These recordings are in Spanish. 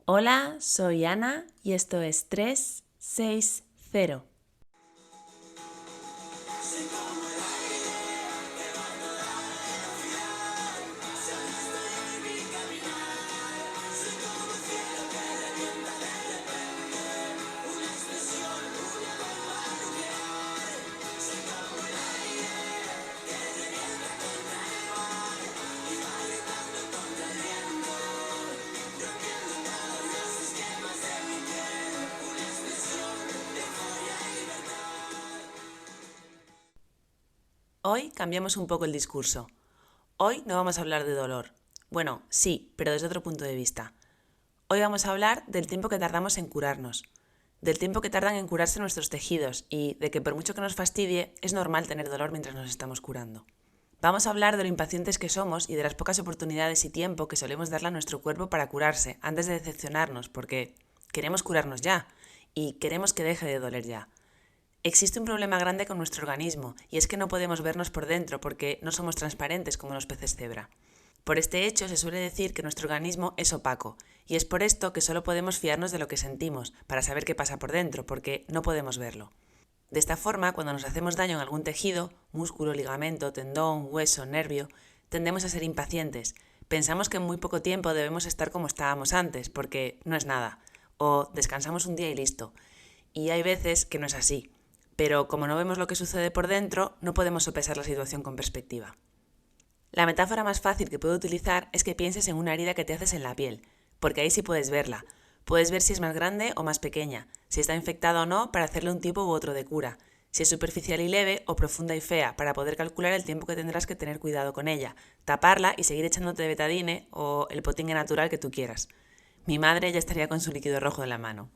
Hola, soy Ana y esto es 360. Hoy cambiamos un poco el discurso. Hoy no vamos a hablar de dolor. Bueno, sí, pero desde otro punto de vista. Hoy vamos a hablar del tiempo que tardamos en curarnos, del tiempo que tardan en curarse nuestros tejidos y de que por mucho que nos fastidie, es normal tener dolor mientras nos estamos curando. Vamos a hablar de lo impacientes que somos y de las pocas oportunidades y tiempo que solemos darle a nuestro cuerpo para curarse antes de decepcionarnos, porque queremos curarnos ya y queremos que deje de doler ya. Existe un problema grande con nuestro organismo y es que no podemos vernos por dentro porque no somos transparentes como los peces cebra. Por este hecho se suele decir que nuestro organismo es opaco y es por esto que solo podemos fiarnos de lo que sentimos para saber qué pasa por dentro porque no podemos verlo. De esta forma, cuando nos hacemos daño en algún tejido, músculo, ligamento, tendón, hueso, nervio, tendemos a ser impacientes. Pensamos que en muy poco tiempo debemos estar como estábamos antes porque no es nada, o descansamos un día y listo. Y hay veces que no es así. Pero como no vemos lo que sucede por dentro, no podemos sopesar la situación con perspectiva. La metáfora más fácil que puedo utilizar es que pienses en una herida que te haces en la piel, porque ahí sí puedes verla. Puedes ver si es más grande o más pequeña, si está infectada o no para hacerle un tipo u otro de cura, si es superficial y leve o profunda y fea para poder calcular el tiempo que tendrás que tener cuidado con ella, taparla y seguir echándote betadine o el potingue natural que tú quieras. Mi madre ya estaría con su líquido rojo en la mano.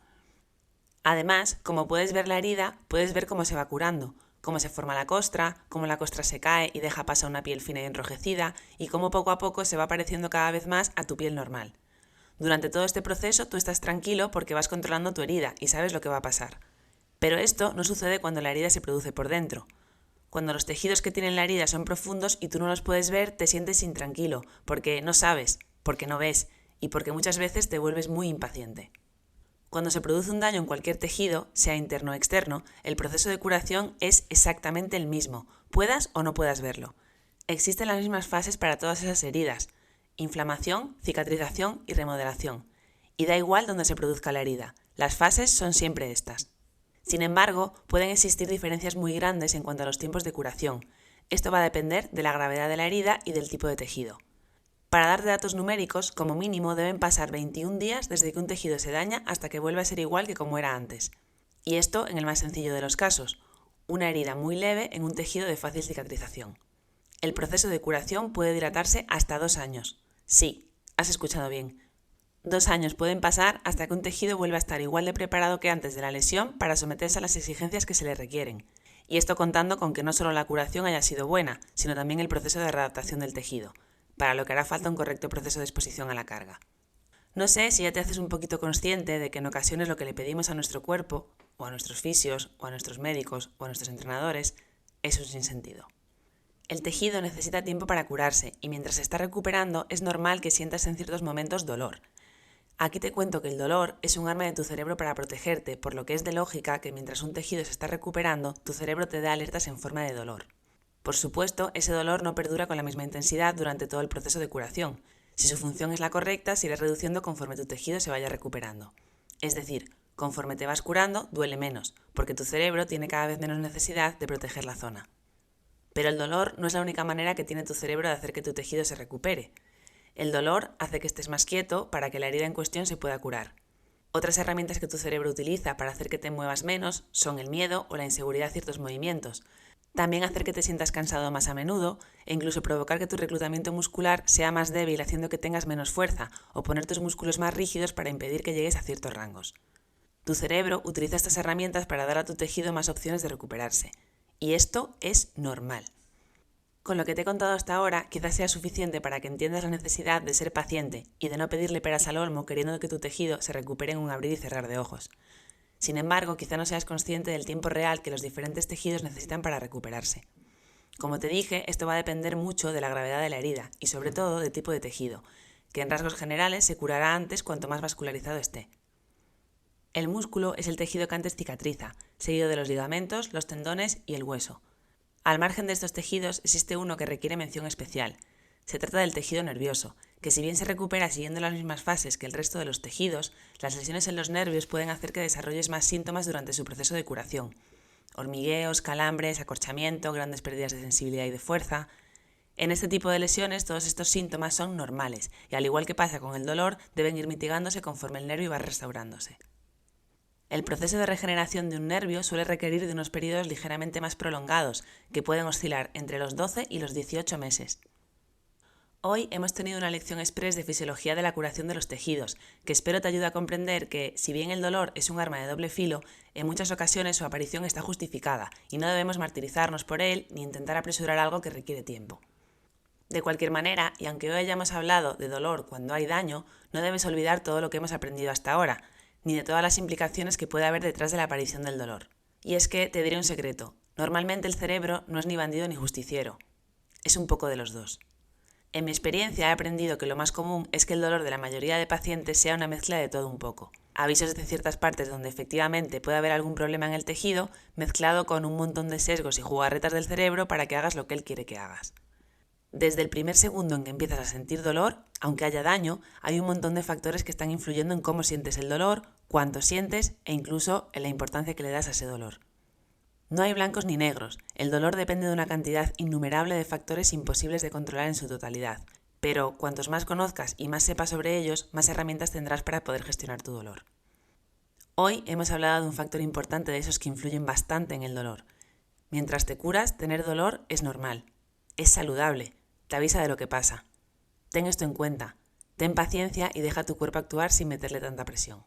Además, como puedes ver la herida, puedes ver cómo se va curando, cómo se forma la costra, cómo la costra se cae y deja pasar una piel fina y enrojecida, y cómo poco a poco se va pareciendo cada vez más a tu piel normal. Durante todo este proceso tú estás tranquilo porque vas controlando tu herida y sabes lo que va a pasar. Pero esto no sucede cuando la herida se produce por dentro. Cuando los tejidos que tienen la herida son profundos y tú no los puedes ver, te sientes intranquilo, porque no sabes, porque no ves, y porque muchas veces te vuelves muy impaciente. Cuando se produce un daño en cualquier tejido, sea interno o externo, el proceso de curación es exactamente el mismo, puedas o no puedas verlo. Existen las mismas fases para todas esas heridas: inflamación, cicatrización y remodelación. Y da igual donde se produzca la herida, las fases son siempre estas. Sin embargo, pueden existir diferencias muy grandes en cuanto a los tiempos de curación. Esto va a depender de la gravedad de la herida y del tipo de tejido. Para darte datos numéricos, como mínimo deben pasar 21 días desde que un tejido se daña hasta que vuelva a ser igual que como era antes. Y esto en el más sencillo de los casos, una herida muy leve en un tejido de fácil cicatrización. El proceso de curación puede dilatarse hasta 2 años. Sí, has escuchado bien. 2 años pueden pasar hasta que un tejido vuelva a estar igual de preparado que antes de la lesión para someterse a las exigencias que se le requieren. Y esto contando con que no solo la curación haya sido buena, sino también el proceso de readaptación del tejido, para lo que hará falta un correcto proceso de exposición a la carga. No sé si ya te haces un poquito consciente de que en ocasiones lo que le pedimos a nuestro cuerpo, o a nuestros fisios, o a nuestros médicos, o a nuestros entrenadores, es un sinsentido. El tejido necesita tiempo para curarse y mientras se está recuperando es normal que sientas en ciertos momentos dolor. Aquí te cuento que el dolor es un arma de tu cerebro para protegerte, por lo que es de lógica que mientras un tejido se está recuperando, tu cerebro te da alertas en forma de dolor. Por supuesto, ese dolor no perdura con la misma intensidad durante todo el proceso de curación. Si su función es la correcta, se irá reduciendo conforme tu tejido se vaya recuperando. Es decir, conforme te vas curando, duele menos, porque tu cerebro tiene cada vez menos necesidad de proteger la zona. Pero el dolor no es la única manera que tiene tu cerebro de hacer que tu tejido se recupere. El dolor hace que estés más quieto para que la herida en cuestión se pueda curar. Otras herramientas que tu cerebro utiliza para hacer que te muevas menos son el miedo o la inseguridad a ciertos movimientos. También hacer que te sientas cansado más a menudo e incluso provocar que tu reclutamiento muscular sea más débil haciendo que tengas menos fuerza o poner tus músculos más rígidos para impedir que llegues a ciertos rangos. Tu cerebro utiliza estas herramientas para dar a tu tejido más opciones de recuperarse. Y esto es normal. Con lo que te he contado hasta ahora, quizás sea suficiente para que entiendas la necesidad de ser paciente y de no pedirle peras al olmo queriendo que tu tejido se recupere en un abrir y cerrar de ojos. Sin embargo, quizá no seas consciente del tiempo real que los diferentes tejidos necesitan para recuperarse. Como te dije, esto va a depender mucho de la gravedad de la herida y sobre todo del tipo de tejido. que en rasgos generales se curará antes cuanto más vascularizado esté. El músculo es el tejido que antes cicatriza, seguido de los ligamentos, los tendones y el hueso. Al margen de estos tejidos existe uno que requiere mención especial. Se trata del tejido nervioso, que si bien se recupera siguiendo las mismas fases que el resto de los tejidos, las lesiones en los nervios pueden hacer que desarrolles más síntomas durante su proceso de curación. Hormigueos, calambres, acorchamiento, grandes pérdidas de sensibilidad y de fuerza. En este tipo de lesiones todos estos síntomas son normales y al igual que pasa con el dolor, deben ir mitigándose conforme el nervio va restaurándose. El proceso de regeneración de un nervio suele requerir de unos periodos ligeramente más prolongados, que pueden oscilar entre los 12 y los 18 meses. Hoy hemos tenido una lección express de fisiología de la curación de los tejidos, que espero te ayude a comprender que, si bien el dolor es un arma de doble filo, en muchas ocasiones su aparición está justificada y no debemos martirizarnos por él ni intentar apresurar algo que requiere tiempo. De cualquier manera, y aunque hoy hayamos hablado de dolor cuando hay daño, no debes olvidar todo lo que hemos aprendido hasta ahora, ni de todas las implicaciones que puede haber detrás de la aparición del dolor. Y es que te diré un secreto, normalmente el cerebro no es ni bandido ni justiciero, es un poco de los dos. En mi experiencia he aprendido que lo más común es que el dolor de la mayoría de pacientes sea una mezcla de todo un poco. Avisos de ciertas partes donde efectivamente puede haber algún problema en el tejido, mezclado con un montón de sesgos y jugarretas del cerebro para que hagas lo que él quiere que hagas. Desde el primer segundo en que empiezas a sentir dolor, aunque haya daño, hay un montón de factores que están influyendo en cómo sientes el dolor, cuánto sientes e incluso en la importancia que le das a ese dolor. No hay blancos ni negros, el dolor depende de una cantidad innumerable de factores imposibles de controlar en su totalidad, pero cuantos más conozcas y más sepas sobre ellos, más herramientas tendrás para poder gestionar tu dolor. Hoy hemos hablado de un factor importante de esos que influyen bastante en el dolor. Mientras te curas, tener dolor es normal, es saludable, te avisa de lo que pasa. Ten esto en cuenta, ten paciencia y deja a tu cuerpo actuar sin meterle tanta presión.